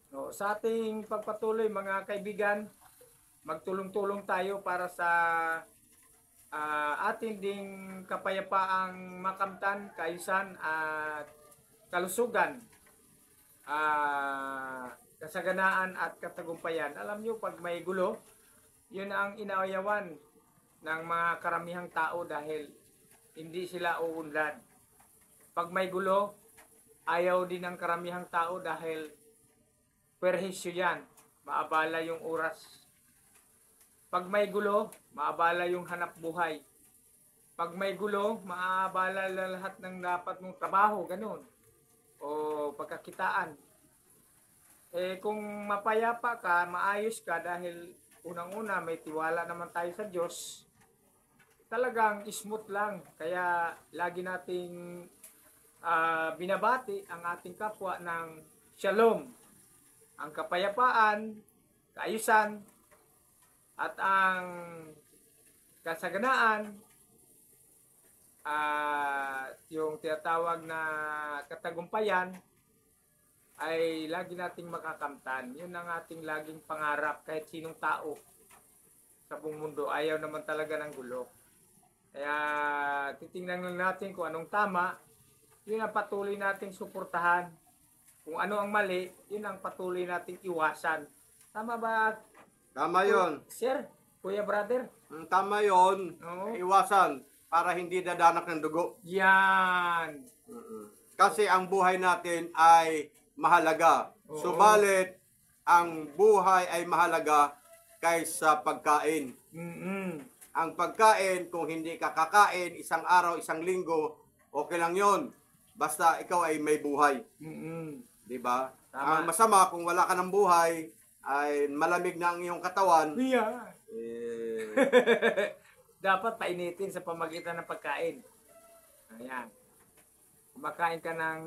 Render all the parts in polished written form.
No, sa ating pagpatuloy mga kaibigan, magtulong-tulong tayo para sa atin ding kapayapaang makamtan, kaayusan at kalusugan, kasaganaan at katagumpayan. Alam nyo, pag may gulo, yun ang inaayawan ng mga karamihang tao dahil hindi sila uunlad. Pag may gulo, ayaw din ng karamihang tao dahil perhisyo yan, maabala yung oras. Pag may gulo, maabala yung hanap buhay. Pag may gulo, maabala lahat ng dapat mong trabaho, ganun. O pagkakitaan. Eh kung mapayapa ka, maayos ka dahil unang-una may tiwala naman tayo sa Diyos, talagang smooth lang. Kaya lagi nating binabati ang ating kapwa ng shalom. Ang kapayapaan, kaayusan, at ang kasaganaan at yung tinatawag na katagumpayan ay lagi nating makakamtan. Yun ang ating laging pangarap kahit sinong tao sa buong mundo. Ayaw naman talaga ng gulo. Kaya titingnan lang natin kung anong tama. Yun ang patuloy nating suportahan. Kung ano ang mali, yun ang patuloy nating iwasan. Tama ba? Tama yon. Sir, kuya brother. Tama yon. Oo. Iwasan para hindi dadanak ng dugo. Yan. Kasi ang buhay natin ay mahalaga. Oo. Subalit, ang buhay ay mahalaga kaysa pagkain. Ang pagkain, kung hindi ka kakain, isang araw, isang linggo, okay lang yon. Basta ikaw ay may buhay. Diba? Tama. Ang masama, kung wala ka ng buhay, ay malamig na ang iyong katawan. Yeah. Eh, Dapat painitin sa pamagitan ng pagkain. Ayan. Kumakain ka ng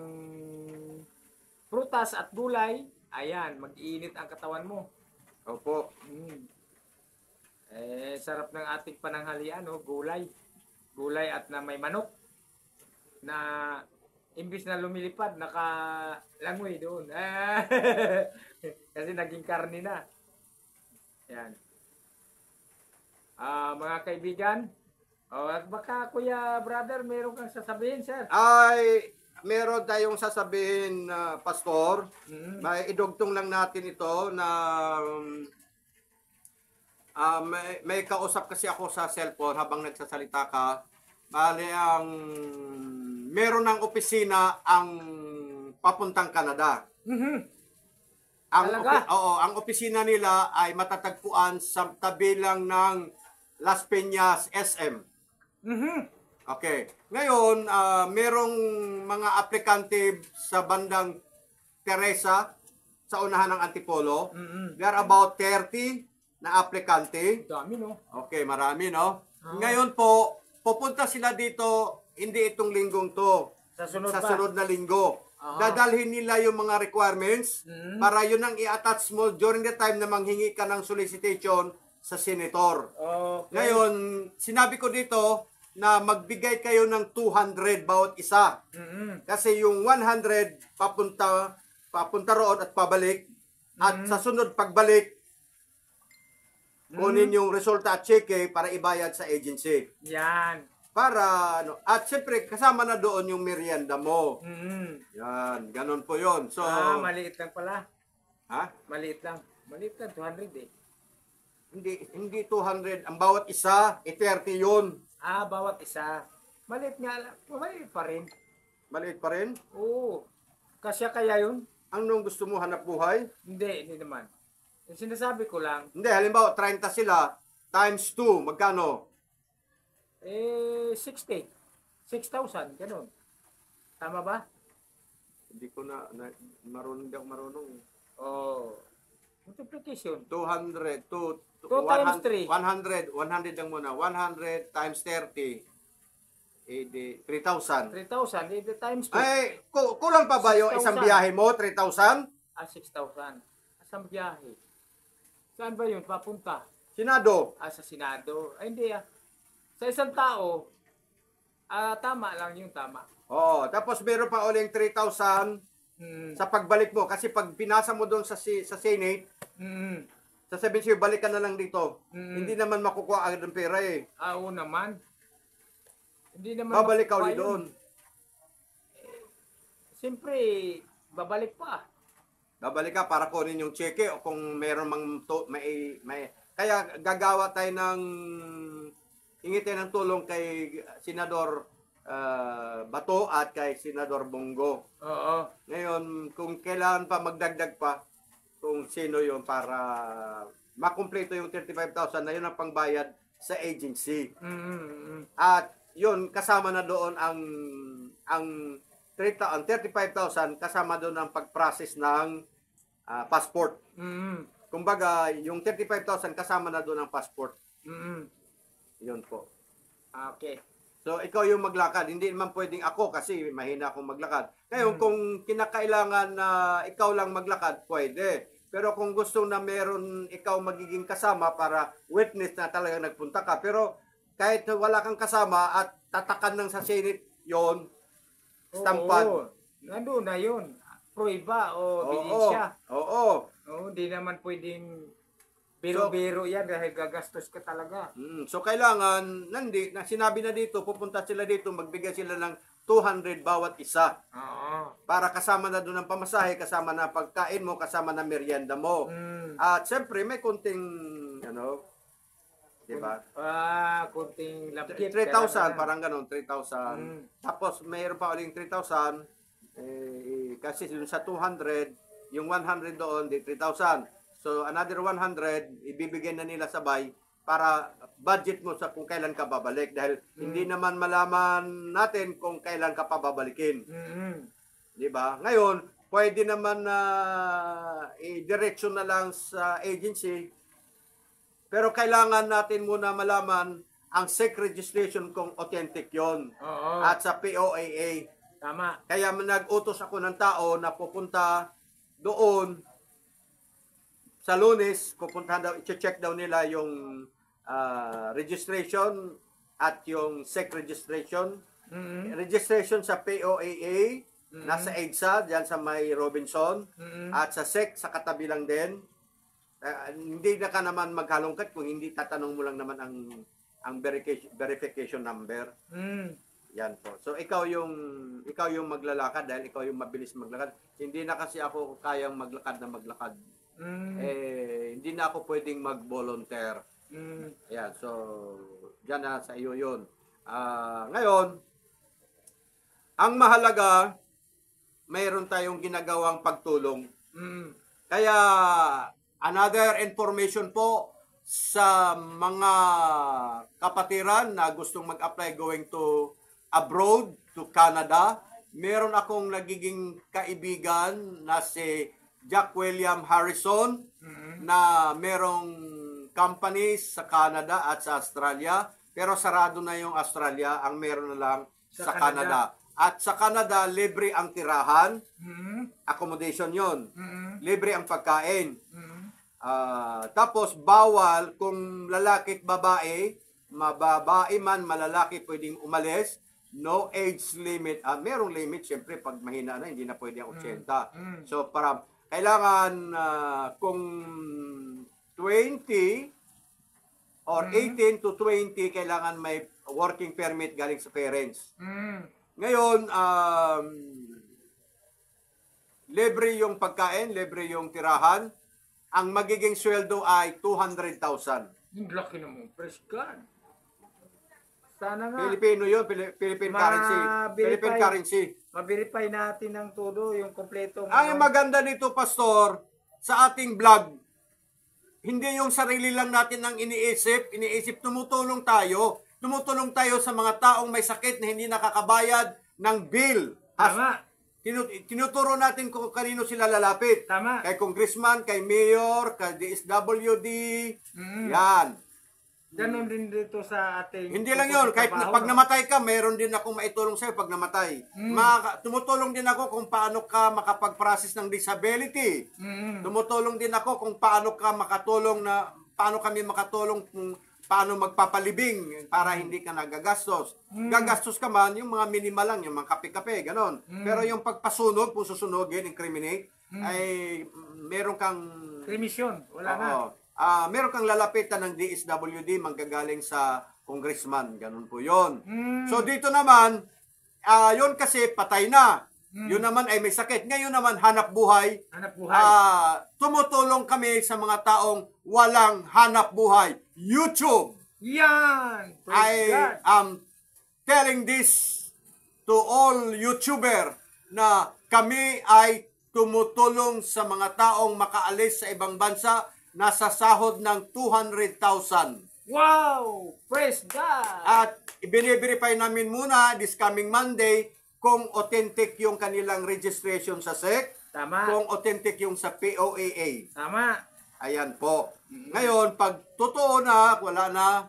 prutas at gulay, ayan, mag-iinit ang katawan mo. opo. Eh, sarap ng ating pananghalian, no? Gulay. Gulay at na may manok na imbis na lumilipad, nakalangoy doon. Kasi naging karne na. Yan. Mga kaibigan, at baka kuya brother, meron kang sasabihin, sir. Ay, meron tayong sasabihin, Pastor. May idugtong lang natin ito na may kausap kasi ako sa cellphone habang nagsasalita ka. Bali, meron ng opisina ang papuntang Canada. Talaga? Ang opisina nila ay matatagpuan sa tabi lang ng Las Peñas SM. Okay. Ngayon, merong mga aplikante sa bandang Teresa sa unahan ng Antipolo. There are about 30 na aplikante. Dami, no? Okay, marami, no? Ngayon po, pupunta sila dito, hindi itong linggong to. Sa sunod Sa pa. sunod na linggo. Dadalhin nila yung mga requirements para yun ang i-attach mo during the time na manghingi ka ng solicitation sa senator. Okay. Ngayon, sinabi ko dito na magbigay kayo ng 200 bawat isa. Kasi yung 100 papunta roon at pabalik. At sa sunod pagbalik, kunin yung resulta at cheque para ibayad sa agency. Yan. Para, at siyempre, kasama na doon yung merienda mo. Yan, ganun po yon. So, Maliit lang pala. ha? Maliit lang. Maliit lang, 200 eh. Hindi 200. Ang bawat isa, 30 yun. Bawat isa. Maliit nga lang. Maliit pa rin. Maliit pa rin. Oo. Kasya kaya yun? Anong gusto mo, hanap buhay? Hindi naman. Yung sinasabi ko lang, Hindi, halimbawa, 30 sila, times 2, magkano? 60. 6,000, ganun. Tama ba? Hindi ko marunong, hindi ako marunong. Oh. Multiplication. 200, 2 times 3. 100 lang muna. 100 times 30, edi 3,000. 3,000. Times 2. Ay, kulang pa ba yung 6,000. isang biyahe mo? 3,000? 6,000. Asang biyahe. Saan ba yun? Papunta? Senado. Sa Senado. Ay, hindi Sa isang tao, tama lang yung tama. Oo, tapos meron pa uling 3,000 Mm. sa pagbalik mo. Kasi pag pinasa mo doon sa Senate, Mm. sasabihin sa'yo, balik ka na lang dito. Mm. Hindi naman makukuha agad ng pera eh. Oo naman. Hindi naman Babalik ka makukuha ulit yun. doon. Siyempre, babalik pa. Babalik ka para kunin yung cheque o kung meron may kaya gagawa tayo ng hingi tayo ng tulong kay Senador Bato at kay Senador Bongo. Oo. Ngayon, kung kailangan pa magdagdag pa kung sino yon para makumpleto yung 35,000 na yun ang pangbayad sa agency. Mm. At yun, kasama na doon ang 35,000 kasama doon ang pag-process ng passport. Mm. Kumbaga, yung 35,000 kasama na doon ang passport. Mm. Yun po. Okay. So, ikaw yung maglakad. Hindi naman pwedeng ako kasi mahina akong maglakad. Ngayon, kung kinakailangan na ikaw lang maglakad, pwede. Pero kung gusto na meron ikaw magiging kasama para witness na talaga nagpunta ka. Pero kahit wala kang kasama at tatakan ng sa Senate, yon stampad. Oo. Nandun na yun. Prueba o Oo. ebidensya. Oo. Oo, hindi naman pwedeng biro-biro yan dahil gagastos ka talaga. So kailangan sinabi na dito, pupunta sila dito, magbigay sila ng 200 bawat isa Oo. para kasama na doon ang pamasahe, kasama na pagkain mo, kasama na merienda mo. Mm. At siyempre may kunting di ba? Kunting labgit. 3,000 parang ganon, 3,000. Mm. Tapos mayroon pa uling 3,000 kasi dun sa 200, yung 100 doon, di 3,000. So, another 100, ibibigay na nila sabay para budget mo sa kung kailan ka babalik. Dahil hindi naman malaman natin kung kailan ka pa babalikin. Mm-hmm. Di ba? Ngayon, pwede naman na i-direction na lang sa agency. Pero kailangan natin muna malaman ang SEC registration kung authentic yon. Oo. At sa POAA. Tama. Kaya nag-utos ako ng tao na pupunta doon sa Lunes, pupuntahan daw, i-check daw nila yung registration at yung SEC registration. Mm-hmm. Registration sa POAA, nasa EDSA, diyan sa may Robinson, at sa SEC, sa katabi lang din. Hindi na ka naman maghalongkat kung hindi tatanong mo lang naman ang verification number. Mm. Yan po. So ikaw yung maglalakad dahil ikaw yung mabilis maglakad. Hindi na kasi ako kayang maglakad. Hindi na ako pwedeng mag-volunteer. Ayan, so diyan na sa iyo yun. Ngayon, ang mahalaga, mayroon tayong ginagawang pagtulong. Kaya, another information po sa mga kapatiran na gustong mag-apply going to abroad, to Canada, meron akong nagiging kaibigan na si Jack William Harrison na merong companies sa Canada at sa Australia, pero sarado na yung Australia, ang meron na lang sa Canada. At sa Canada, libre ang tirahan, accommodation yon, libre ang pagkain. Tapos bawal kung lalaki at babae, mababae man, malalaki pwedeng umalis, no age limit. Merong limit, syempre pag mahina na, hindi na pwede ang 80. So para kailangan kung 20 or 18 to 20, kailangan may working permit galing sa parents. Ngayon, libre yung pagkain, libre yung tirahan. Ang magiging sweldo ay 200,000. Yung laki naman, fresh God. Sana nga. Filipino yun, Philippine currency. Philippine currency. Ma-verify natin ng todo, yung kompletong... Ang maganda nito, Pastor, sa ating vlog, hindi yung sarili lang natin ang iniisip, tumutulong tayo. Tumutulong tayo sa mga taong may sakit na hindi nakakabayad ng bill. Tama. Tinuturo natin kung kanino sila lalapit. Tama. Kay congressman, kay mayor, kay DSWD. Yan. Ganon din dito sa ating... Hindi lang yun. Kahit pag namatay ka, mayroon din akong maitulong sa'yo pag namatay. Tumutulong din ako kung paano ka makapag-process ng disability. Tumutulong din ako kung paano ka makatulong paano kami makatulong kung paano magpapalibing para hindi ka nagagastos. Gagastos ka man, yung mga minimal lang, yung mga kape-kape, ganon. Pero yung pagpasunog, kung susunogin, incriminate, ay meron kang... Krimisyon, wala na. Meron kang lalapitan ng DSWD, manggagaling sa congressman, ganun po yon. So dito naman, yun kasi patay na. Yun naman ay may sakit. Ngayon naman, hanap buhay. Hanap buhay. Tumutulong kami sa mga taong walang hanap buhay. YouTube. Yan! Praise I God. am telling this to all YouTuber na kami ay tumutulong sa mga taong makaalis sa ibang bansa na sa sahod ng 200,000. Wow! Praise God! At ibine-verify namin muna this coming Monday kung authentic yung kanilang registration sa SEC, Tama. kung authentic yung sa POAA. Tama. Ayan po. Ngayon, pag totoo na, wala na,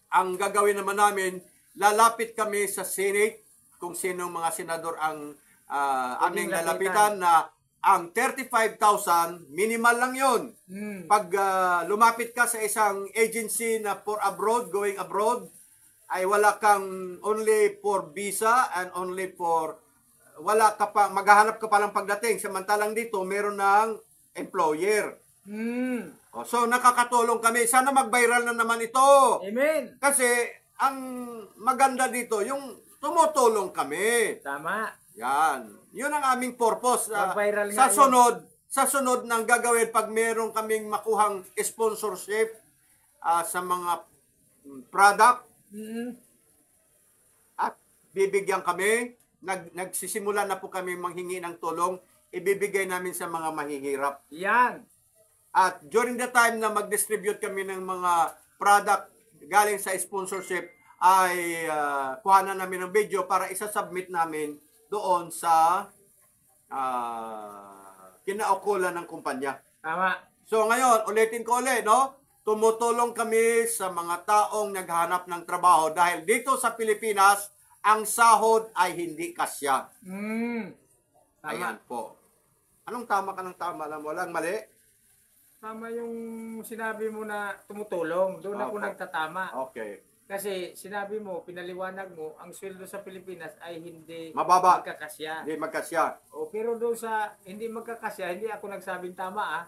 ang gagawin naman namin, lalapit kami sa Senate, kung sinong mga senador ang aming lalapitan na ang 35,000, minimal lang yun. Pag lumapit ka sa isang agency na for abroad, going abroad, ay wala kang only for visa and only for, wala ka pa, maghahanap ka pa lang pagdating. Samantalang dito, meron ng employer. So, nakakatulong kami. Sana mag-viral na naman ito. Amen. Kasi, ang maganda dito, yung tumutulong kami. Tama. Yan. Yun ang aming purpose. Mag-viral nga Sa sunod ng gagawin, pag meron kaming makuhang sponsorship sa mga product, at bibigyan kami, nagsisimula na po kami manghingi ng tulong, ibibigay namin sa mga mahihirap. Yan. At during the time na mag-distribute kami ng mga product galing sa sponsorship, ay kuhanan namin ng video para isa-submit namin doon sa kinaukulan ng kumpanya. Tama. So ngayon, ulitin ko ulit, no? Tumutulong kami sa mga taong naghanap ng trabaho dahil dito sa Pilipinas, ang sahod ay hindi kasya. Tama. Ayan po. Anong tama ka ng tama lang? Walang mali? Tama yung sinabi mo na tumutulong. Doon ako Okay. nagtatama. Okay. Kasi sinabi mo, pinaliwanag mo, ang sweldo sa Pilipinas ay hindi Mababa. magkakasya. Hindi magkasya. Pero doon sa hindi magkakasya, hindi ako nagsabing tama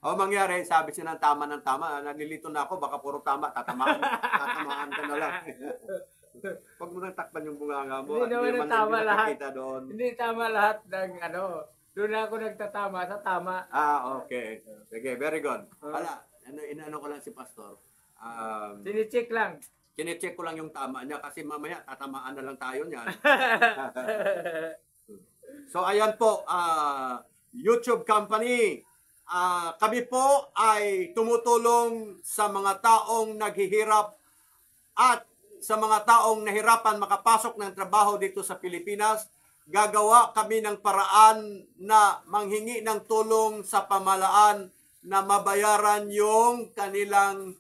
Mangyari, sabi siya ng tama, nalilito na ako, baka puro tama, tatamaan ka na lang. Pag mo nang takpan yung bunganga mo, Hindi naman tama lahat. nakikita doon. Hindi tama lahat ng doon ako nagtatama sa tama. Okay. Sige, very good. Wala, inaano ko lang si Pastor. Sinicheck lang. Kine-check ko lang yung tama niya kasi mamaya tatamaan na lang tayo niyan. So ayan po, YouTube company. Kami po ay tumutulong sa mga taong naghihirap at sa mga taong nahirapan makapasok ng trabaho dito sa Pilipinas. Gagawa kami ng paraan na manghingi ng tulong sa pamahalaan na mabayaran yung kanilang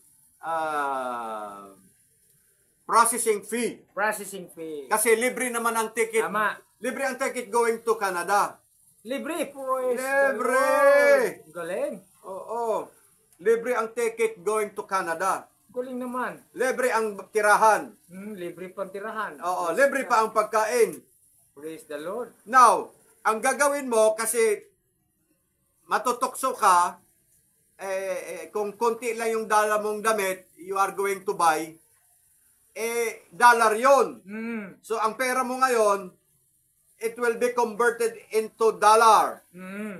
processing fee. Processing fee. Kasi libre naman ang ticket. Tama. Libre ang ticket going to Canada. Libre. Praise the Libre! Lord. Galing. Oo. Libre ang ticket going to Canada. Galing naman. Libre ang tirahan. Libre pang tirahan. Oo, libre pa ang pagkain. Praise the Lord. Now, ang gagawin mo kasi matutokso ka, kung konti lang yung dala mong damit, you are going to buy, dollar yon. So, ang pera mo ngayon, it will be converted into dollar.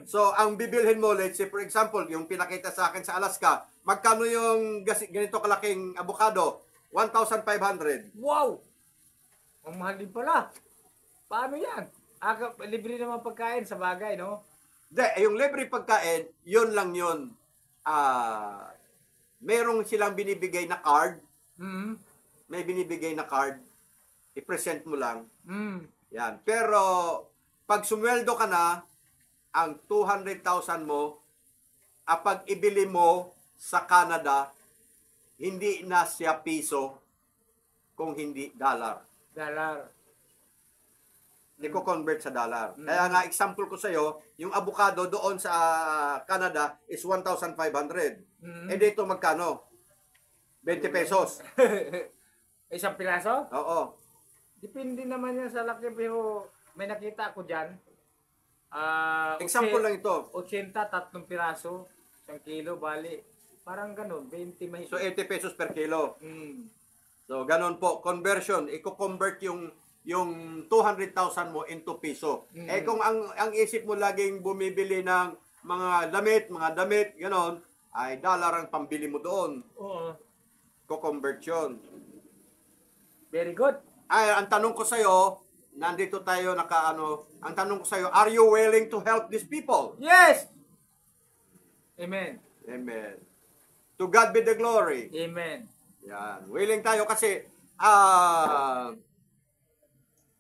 So, ang bibilhin mo, let's say, for example, yung pinakita sa akin sa Alaska, magkano yung ganito kalaking avocado? 1,500. Wow! Ang mahal din pala. Paano yan? Libre naman pagkain sa bagay, no? Yung libre pagkain, yun lang yun. Merong silang binibigay na card. May binibigay na card. I-present mo lang. Yan. Pero, pag sumweldo ka na, ang 200,000 mo, pag ibili mo sa Canada, hindi na siya piso, kung hindi dollar. Dollar. iko-convert sa dollar. Kaya nga, example ko sa'yo, yung avocado doon sa Canada is 1,500. Eh dito magkano? 20 pesos. Isang piraso? Oo. Depende naman yan sa laki, pero may nakita ako dyan. Example lang ito. 80, 3 piraso, 1 kilo, bali. Parang ganun, 20 may. So, 80 pesos per kilo. Mm. So, ganun po. Conversion. Iko-convert yung 200,000 mo into piso. Eh kung ang isip mo laging bumibili ng mga damit, ganon, ay dollar ang pambili mo doon. Oo. Ko-convert yun. Very good. Ay, ang tanong ko sa'yo, nandito tayo ang tanong ko sa'yo, are you willing to help these people? Yes! Amen. Amen. To God be the glory. Amen. Yan. Willing tayo kasi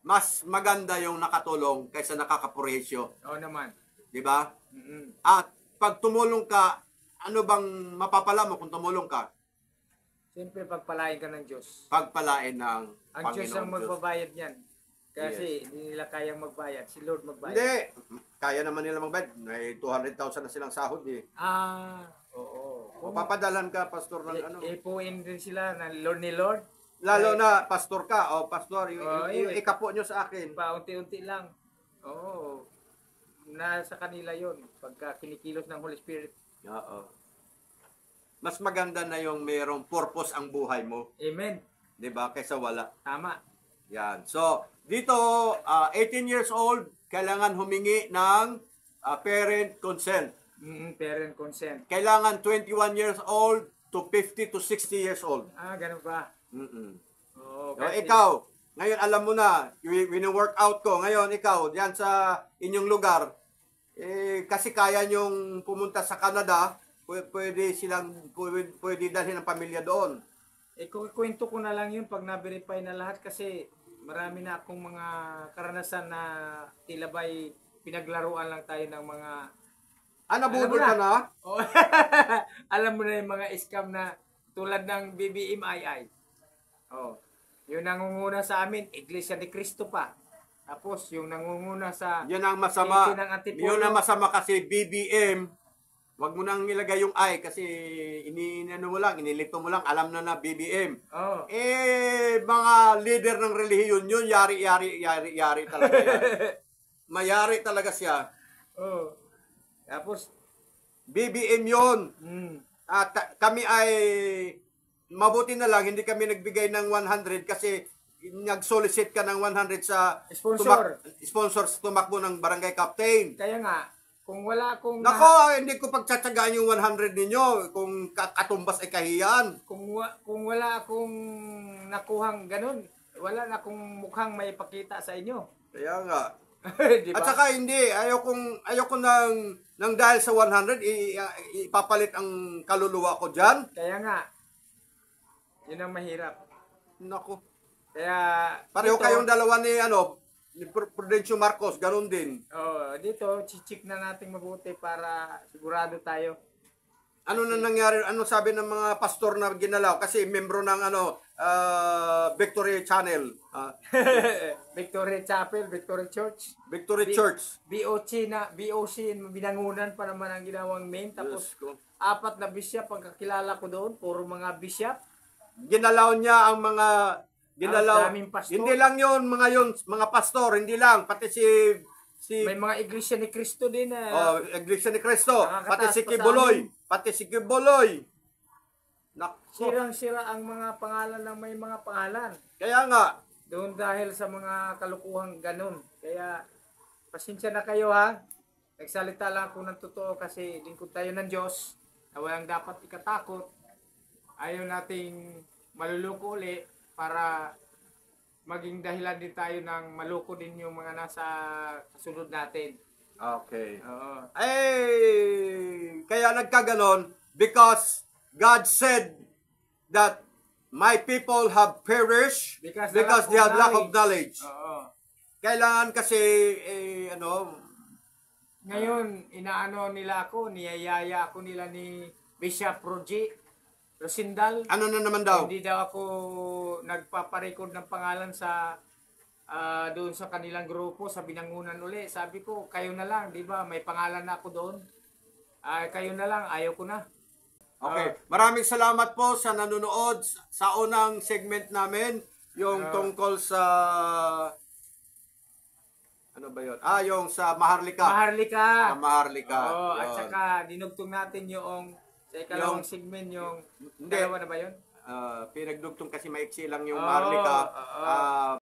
mas maganda yung nakatulong kaysa nakakapuresyo. Oo naman. Di ba? Mm-mm. At pag tumulong ka, ano bang mapapala mo kung tumulong ka? Siyempre, pagpalain ka ng Diyos. Pagpalain ng Ang Diyos ang Panginoon Diyos. magbabayad niyan. Kasi hindi nila kayang magbayad. Si Lord magbayad. Hindi. Kaya naman nila magbayad. May 200,000 na silang sahod eh. Oo. O papadalan ka, pastor ng ano. Ipuin din sila ng Lord ni Lord. Lalo na, pastor ka. O, pastor, ikapo nyo sa akin. Paunti-unti lang. Oo. Nasa kanila yon pagka kinikilos ng Holy Spirit. Oo. Mas maganda na yung mayroong purpose ang buhay mo. Amen. 'Di ba? Kaysa wala. Tama. Yan. So, dito, 18 years old, kailangan humingi ng parent consent. Parent consent. Kailangan 21 years old to 50 to 60 years old. Ganun ba? Oo. So, ikaw, ngayon alam mo na, wini-work out ko. Ngayon, ikaw, diyan sa inyong lugar, kasi kaya nyong pumunta sa Canada, pwede dalhin ang pamilya doon. Kwento ko na lang yun pag na-verify na lahat kasi marami na akong mga karanasan na tila ba'y pinaglaruan lang tayo ng mga... Nabudol ka na? Oh, alam mo na yung mga scam na tulad ng BBMII. Oh, yung nangunguna sa amin, Iglesia ni Cristo pa. Tapos yung nangunguna sa... Yun ang masama. Antipolo. Yun ang masama kasi BBM. Wag mo nang ilagay yung I kasi inilito mo lang, alam na BBM. Oh. Mga leader ng relihiyon yun, yari talaga yan. Mayari talaga siya. Oh. Tapos, BBM yun. At kami ay, mabuti na lang, hindi kami nagbigay ng 100 kasi nag-solicit ka ng 100 sa sponsor sa tumakbo ng barangay captain. Kaya nga, kung wala akong... Nako, hindi ko pagtsatsagaan yung 100 ninyo kung katumbas ay kahiyan. Kung wala akong nakuhang ganun, wala na akong mukhang may pakita sa inyo. Kaya nga. Diba? At saka hindi, ayoko nang dahil sa 100, ipapalit ang kaluluwa ko dyan. Kaya nga, yun ang mahirap. Nako. Kaya... Pareho dito, kayong dalawa ni Prudencio Marcos, ganun din. Dito, chichik na natin mabuti para sigurado tayo. Ano na nangyari, ano sabi ng mga pastor na ginalaw? Kasi membro ng Victory Channel. Victory Chapel, Victory Church. Victory Church. BOC, binangunan pa naman ang ginawang main. Tapos, 4 na bishop, pagkakilala ko doon, puro mga bishop. Ginalaw niya ang mga daming pastor. Hindi lang mga pastor, hindi lang, pati si may mga Iglesia ni Cristo din Iglesia ni Cristo, pati si Nakakataas Kibuloy. Sirang-sira ang mga pangalan ng may mga pangalan. Kaya nga, Doon dahil sa mga kalukuhang ganun. Kaya, pasensya na kayo ha. Nagsalita lang ako ng totoo kasi lingkod tayo ng Diyos na walang dapat ikatakot. Ayaw nating maluluko uli para maging dahilan din tayo ng maluko din yung mga nasa kasunod natin. okay. Oo. Kaya nagkaganon because God said that my people have perished because they have lack of knowledge. Oo. Kailangan kasi, Ngayon, inaano nila ako, niyayaya ako nila ni Bishop Roger Rosindal. ano na naman daw? Hindi daw ako nagpaparecord ng pangalan sa doon sa kanilang grupo sa binangunan uli. Sabi ko, kayo na lang, di ba? May pangalan na ako doon. Kayo na lang, ayaw ko na. Okay, maraming salamat po sa nanonood sa unang segment namin, yung tungkol sa ano ba 'yon? Yung sa Maharlika. Maharlika. Sa Maharlika. Oo, at Yun. saka dinugtong natin yung sa ikalawang segment yung Hindi. dalawa na ba yun? Pinagdugtong kasi maiksi lang yung Oo, Maharlika. oo.